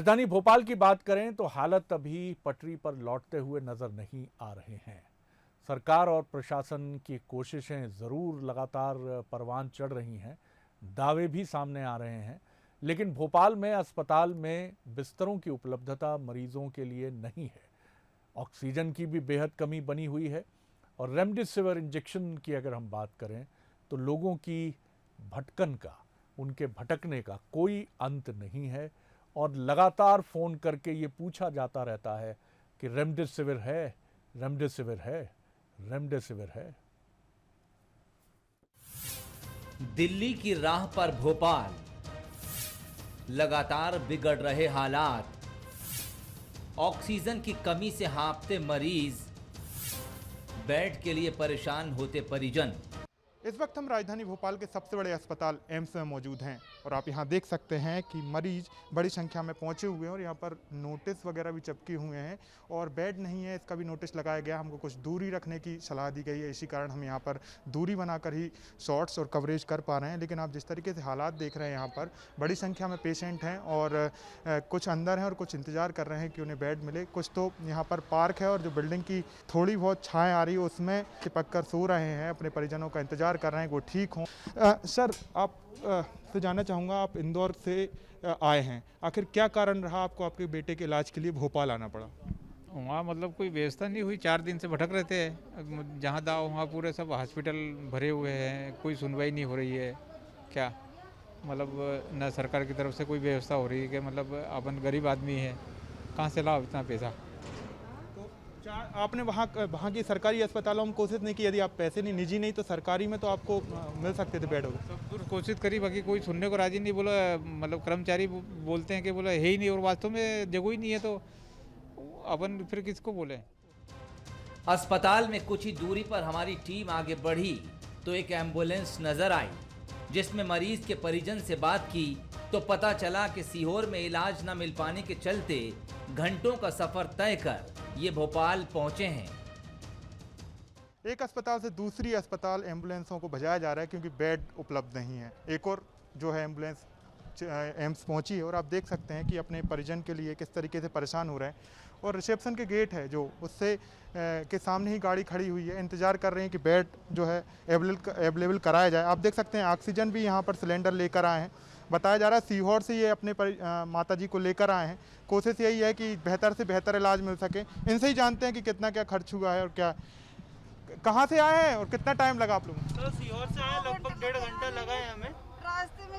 राजधानी भोपाल की बात करें तो हालात अभी पटरी पर लौटते हुए नजर नहीं आ रहे हैं। सरकार और प्रशासन की कोशिशें जरूर लगातार परवान चढ़ रही हैं, दावे भी सामने आ रहे हैं, लेकिन भोपाल में अस्पताल में बिस्तरों की उपलब्धता मरीजों के लिए नहीं है। ऑक्सीजन की भी बेहद कमी बनी हुई है और रेमडेसिविर इंजेक्शन की अगर हम बात करें तो लोगों की भटकन का, उनके भटकने का कोई अंत नहीं है और लगातार फ़ोन करके ये पूछा जाता रहता है कि रेमडेसिविर है, रेमडेसिविर है, रेमडेसिविर है। दिल्ली की राह पर भोपाल, लगातार बिगड़ रहे हालात, ऑक्सीजन की कमी से हाँफते मरीज, बेड के लिए परेशान होते परिजन। इस वक्त हम राजधानी भोपाल के सबसे बड़े अस्पताल एम्स में मौजूद हैं और आप यहां देख सकते हैं कि मरीज बड़ी संख्या में पहुंचे हुए हैं और यहां पर नोटिस वगैरह भी चिपके हुए हैं और बेड नहीं है इसका भी नोटिस लगाया गया। हमको कुछ दूरी रखने की सलाह दी गई है, इसी कारण हम यहां पर दूरी बनाकर ही शॉट्स और कवरेज कर पा रहे हैं। लेकिन आप जिस तरीके से हालात देख रहे हैं यहाँ पर बड़ी संख्या में पेशेंट हैं और कुछ अंदर हैं और कुछ इंतज़ार कर रहे हैं कि उन्हें बेड मिले। कुछ तो यहाँ पर पार्क है और जो बिल्डिंग की थोड़ी बहुत छाएँ आ रही है उसमें चिपक कर सो रहे हैं, अपने परिजनों का इंतजार कर रहे हैं कि वो ठीक हों। सर, आप तो जानना चाहूँगा, आप इंदौर से आए हैं, आखिर क्या कारण रहा आपको आपके बेटे के इलाज के लिए भोपाल आना पड़ा? वहाँ मतलब कोई व्यवस्था नहीं हुई, 4 दिन से भटक रहते हैं, जहाँ दाव वहाँ पूरे सब हॉस्पिटल भरे हुए हैं, कोई सुनवाई नहीं हो रही है। क्या मतलब न सरकार की तरफ से कोई व्यवस्था हो रही है कि मतलब अपन गरीब आदमी है, कहाँ से लाओ इतना पैसा। आपने वहाँ की सरकारी अस्पतालों में कोशिश नहीं की? यदि आप पैसे नहीं, निजी नहीं तो सरकारी में तो आपको मिल सकते थे बेड वगैरह। सब दूर कोशिश करी, बाकी कोई सुनने को राजी नहीं। बोला मतलब कर्मचारी बोलते हैं कि बोला है ही नहीं और वास्तव में जगह ही नहीं है, तो अपन फिर किसको बोले। अस्पताल में कुछ ही दूरी पर हमारी टीम आगे बढ़ी तो एक एम्बुलेंस नजर आई, जिसमें मरीज के परिजन से बात की तो पता चला कि सीहोर में इलाज न मिल पाने के चलते घंटों का सफर तय कर ये भोपाल पहुंचे हैं। एक अस्पताल से दूसरी अस्पताल एम्बुलेंसों को भेजा जा रहा है क्योंकि बेड उपलब्ध नहीं है। एक और जो है एम्बुलेंस एम्स पहुंची है और आप देख सकते हैं कि अपने परिजन के लिए किस तरीके से परेशान हो रहे हैं। और रिसेप्शन के गेट है जो उससे के सामने ही गाड़ी खड़ी हुई है, इंतज़ार कर रहे हैं कि बेड जो है अवेलेबल कराया जाए। आप देख सकते हैं ऑक्सीजन भी यहाँ पर सिलेंडर लेकर आए हैं। बताया जा रहा है सीहोर से ये अपने माता जी को लेकर आए हैं। कोशिश यही है कि बेहतर से बेहतर इलाज मिल सके। इनसे ही जानते हैं कि कितना क्या खर्च हुआ है और क्या, कहाँ से आए हैं और कितना टाइम लगा आप लोगों को? तो सीहोर से आए, लगभग 1.5 घंटा लगा है हमें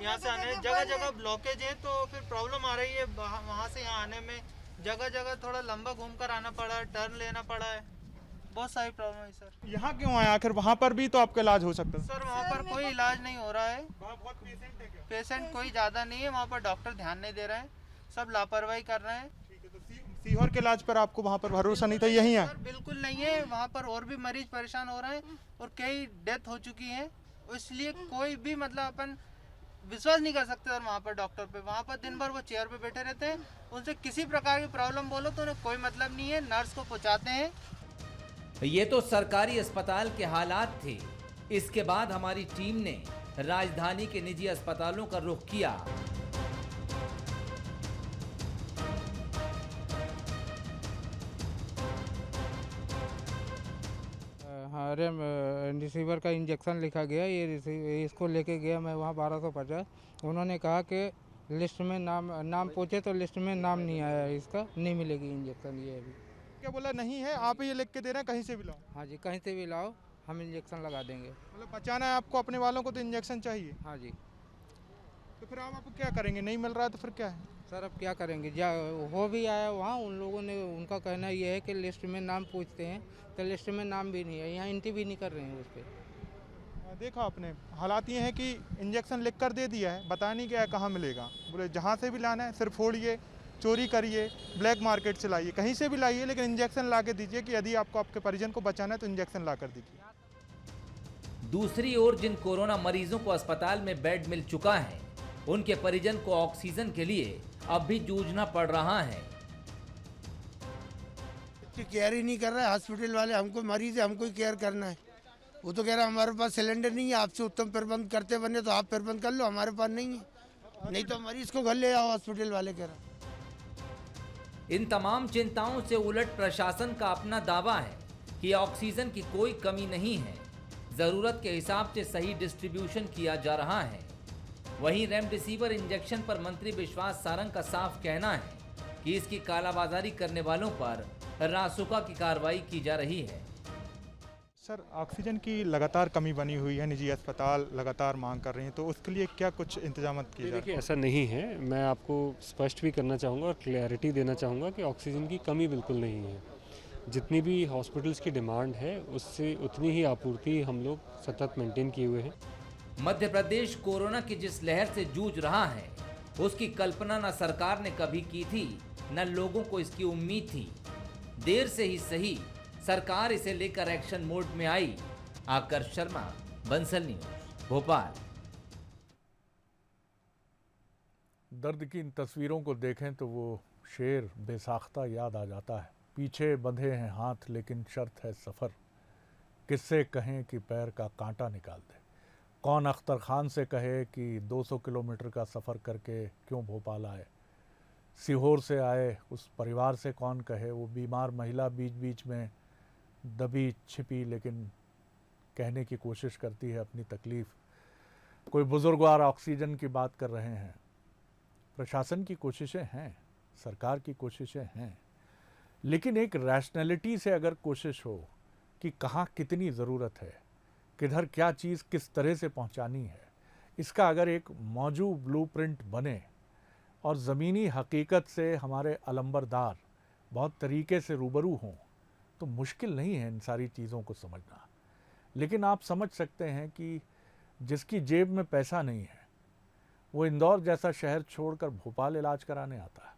यहाँ से आने। जगह जगह ब्लॉकेज है तो फिर प्रॉब्लम आ रही है वहाँ से यहाँ आने में। जगह जगह थोड़ा लंबा घूम कर आना पड़ा है, टर्न लेना पड़ा है, बहुत सारी प्रॉब्लम है सर। यहाँ क्यों आए? आखिर वहाँ पर भी तो आपका इलाज हो सकता है। सर वहाँ पर कोई इलाज नहीं हो रहा है, बहुत पेशेंट है क्या? पेशेंट कोई ज़्यादा नहीं है, वहाँ पर डॉक्टर ध्यान नहीं दे रहे हैं, सब लापरवाही कर रहे हैं। सीहोर के इलाज पर आपको वहाँ पर भरोसा नहीं था? यही है? सर बिल्कुल नहीं है, वहाँ पर और भी मरीज परेशान हो रहे हैं और कई डेथ हो चुकी है, इसलिए कोई भी मतलब अपन विश्वास नहीं कर सकते सर वहाँ पर डॉक्टर पे। वहाँ पर दिन भर वो चेयर पे बैठे रहते हैं, उनसे किसी प्रकार की प्रॉब्लम बोलो तो उन्हें कोई मतलब नहीं है, नर्स को पहुँचाते हैं। ये तो सरकारी अस्पताल के हालात थे। इसके बाद हमारी टीम ने राजधानी के निजी अस्पतालों का रुख किया। हाँ, रेमडेसिविर का इंजेक्शन लिखा गया, ये इसको लेके गया मैं वहाँ 1250। उन्होंने कहा कि लिस्ट में नाम पूछे तो लिस्ट में नाम नहीं आया, इसका नहीं मिलेगी इंजेक्शन। ये अभी क्या बोला? नहीं है, आप ये लिख के दे रहे हैं कहीं से भी लाओ? हाँ जी, कहीं से भी लाओ, हम इंजेक्शन लगा देंगे। मतलब बचाना है आपको, अपने वालों को तो इंजेक्शन चाहिए। हाँ जी। तो फिर आप क्या करेंगे? नहीं मिल रहा है तो फिर क्या है? सर अब क्या करेंगे, हो भी आया वहाँ, उन लोगों ने, उनका कहना ये है कि लिस्ट में नाम पूछते हैं तो लिस्ट में नाम भी नहीं है, यहाँ एंट्री भी नहीं कर रहे हैं उस पर। देखा आपने, हालात ये हैं कि इंजेक्शन लिख कर दे दिया है, बता नहीं गया कहाँ मिलेगा। बोले जहाँ से भी लाना है सिर्फ फोड़िए, चोरी करिए, ब्लैक मार्केट से लाइए, कहीं से भी लाइए, लेकिन इंजेक्शन ला के दीजिए कि यदि आपको आपके परिजन को बचाना है तो इंजेक्शन ला कर दीजिए। दूसरी ओर जिन कोरोना मरीजों को अस्पताल में बेड मिल चुका है, उनके परिजन को ऑक्सीजन के लिए अब भी जूझना पड़ रहा है। केयर ही नहीं कर रहा है हॉस्पिटल वाले, हमको मरीज है, हमको ही केयर करना है। वो तो कह रहा है हमारे पास सिलेंडर नहीं है, आपसे उत्तम प्रबंध करते बने तो आप प्रबंध कर लो, हमारे पास नहीं है, नहीं तो मरीज को घर ले आओ, हॉस्पिटल वाले कह रहा। इन तमाम चिंताओं से उलट प्रशासन का अपना दावा है कि ऑक्सीजन की कोई कमी नहीं है, जरूरत के हिसाब से सही डिस्ट्रीब्यूशन किया जा रहा है। वहीं रेमडेसिविर इंजेक्शन पर मंत्री विश्वास सारंग का साफ कहना है कि इसकी कालाबाजारी करने वालों पर रासुका की कार्रवाई की जा रही है। सर, ऑक्सीजन की लगातार कमी बनी हुई है, निजी अस्पताल लगातार मांग कर रहे हैं, तो उसके लिए क्या कुछ इंतजाम किए जा रहे हैं? देखिए, ऐसा नहीं है। मैं आपको स्पष्ट भी करना चाहूँगा और क्लैरिटी देना चाहूँगा कि ऑक्सीजन की कमी बिल्कुल नहीं है। जितनी भी हॉस्पिटल्स की डिमांड है उससे उतनी ही आपूर्ति हम लोग सतत मेंटेन किए हुए हैं। मध्य प्रदेश कोरोना की जिस लहर से जूझ रहा है उसकी कल्पना न सरकार ने कभी की थी, न लोगों को इसकी उम्मीद थी। देर से ही सही सरकार इसे लेकर एक्शन मोड में आई। आकर्ष शर्मा, बंसल न्यूज, भोपाल। दर्द की इन तस्वीरों को देखें तो वो शेर बेसाख्ता याद आ जाता है। पीछे बंधे हैं हाथ लेकिन शर्त है सफ़र, किससे कहें कि पैर का कांटा निकाल दे। कौन अख्तर खान से कहे कि 200 किलोमीटर का सफ़र करके क्यों भोपाल आए। सीहोर से आए उस परिवार से कौन कहे, वो बीमार महिला बीच बीच में दबी छिपी लेकिन कहने की कोशिश करती है अपनी तकलीफ़। कोई बुजुर्गवार ऑक्सीजन की बात कर रहे हैं। प्रशासन की कोशिशें हैं, सरकार की कोशिशें हैं, लेकिन एक रैशनैलिटी से अगर कोशिश हो कि कहाँ कितनी ज़रूरत है, किधर क्या चीज़ किस तरह से पहुँचानी है, इसका अगर एक मौजूद ब्लूप्रिंट बने और ज़मीनी हकीकत से हमारे अलंबरदार बहुत तरीके से रूबरू हों, तो मुश्किल नहीं है इन सारी चीज़ों को समझना। लेकिन आप समझ सकते हैं कि जिसकी जेब में पैसा नहीं है वो इंदौर जैसा शहर छोड़कर भोपाल इलाज कराने आता है।